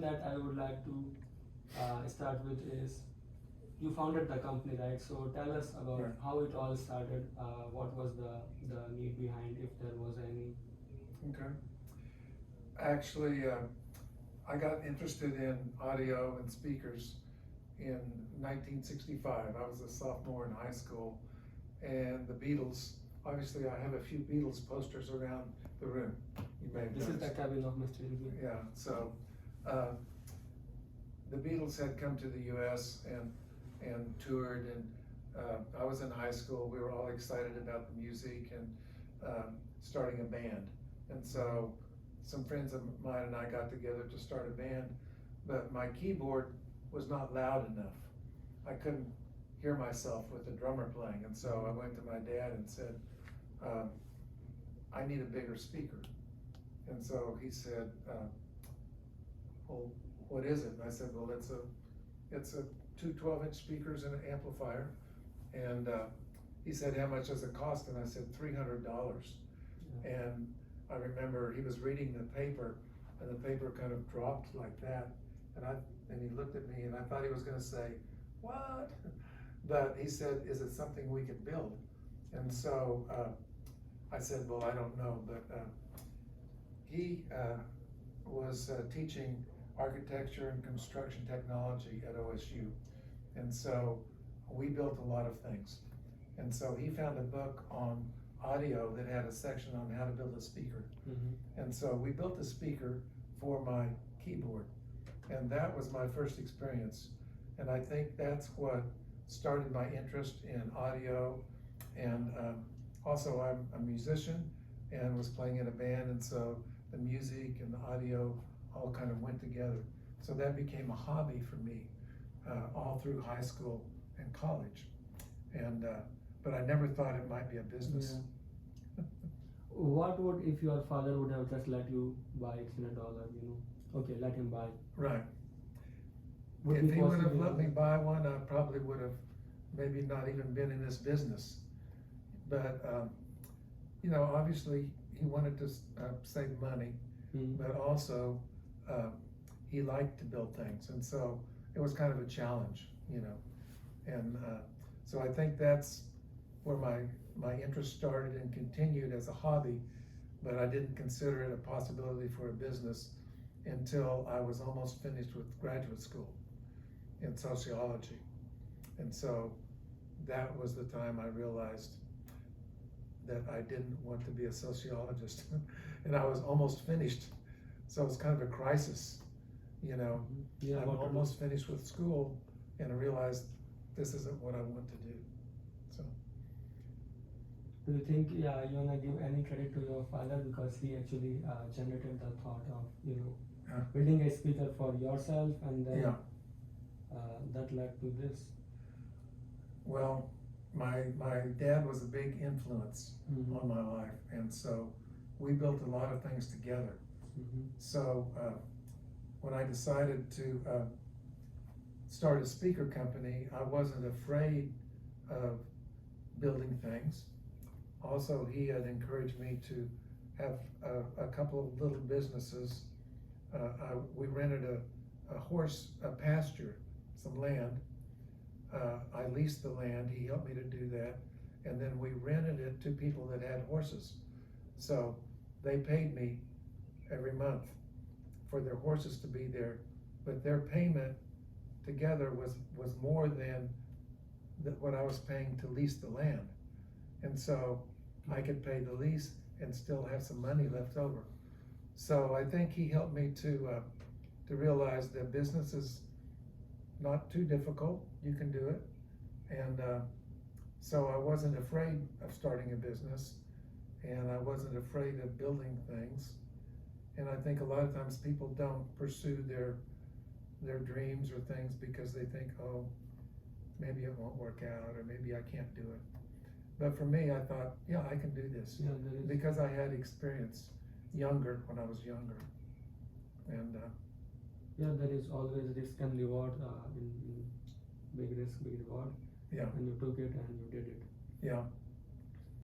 that I would like to start with is you founded the company, right? So tell us about Right. how it all started. What was the need behind, if there was any? Okay. Actually, I got interested in audio and speakers in 1965. I was a sophomore in high school, and the Beatles. Obviously, I have a few Beatles posters around the room. You may have This is the noticed. cabin of Mr. Irby. Yeah. So, uh, the Beatles had come to the U.S. and toured, and I was in high school. We were all excited about the music and starting a band, and so some friends of mine and I got together to start a band, but my keyboard was not loud enough. I couldn't hear myself with the drummer playing, and so I went to my dad and said, I need a bigger speaker. And so he said, well, what is it? And I said, well, it's a two 12-inch speakers and an amplifier. And he said, how much does it cost? And I said, $300. Yeah. And I remember he was reading the paper, and the paper kind of dropped like that. And he looked at me, and I thought he was gonna say, what? But he said, is it something we could build? And so I said, well, I don't know, but he was teaching architecture and construction technology at OSU. And so we built a lot of things. And so he found a book on audio that had a section on how to build a speaker. Mm-hmm. And so we built a speaker for my keyboard. And that was my first experience. And I think that's what started my interest in audio. And also I'm a musician and was playing in a band, and so the music and the audio all kind of went together. So that became a hobby for me all through high school and college. And but I never thought it might be a business. Yeah. What would, if your father would have just let you buy it in $1, okay, let him buy. Right. Would If be he would have possible? let me buy one, I probably would have maybe not even been in this business. But obviously he wanted to save money, but also he liked to build things, and so it was kind of a challenge, and so I think that's where my interest started and continued as a hobby, but I didn't consider it a possibility for a business until I was almost finished with graduate school in sociology. And so that was the time I realized that I didn't want to be a sociologist. And I was almost finished, so it was kind of a crisis, Yeah, I'm almost finished with school, and I realized this isn't what I want to do. So do you think, you wanna give any credit to your father, because he actually generated the thought of building a speaker for yourself, and then yeah, that led to this? well, my dad was a big influence Mm-hmm. on my life, and so we built a lot of things together. Mm-hmm. So when I decided to start a speaker company, I wasn't afraid of building things. Also, he had encouraged me to have a couple of little businesses. We rented a pasture, some land. I leased the land, he helped me to do that, and then we rented it to people that had horses. So they paid me every month for their horses to be there, but their payment together was more than what I was paying to lease the land. And so I could pay the lease and still have some money left over. So I think he helped me to realize that business is not too difficult, you can do it. And so I wasn't afraid of starting a business, and I wasn't afraid of building things. And I think a lot of times people don't pursue their dreams or things because they think, oh, maybe it won't work out, or maybe I can't do it. But for me, I thought, yeah, I can do this, because I had experience when I was younger. And there is always risk and reward in big risk, big reward. yeah, And you took it and you did it. yeah.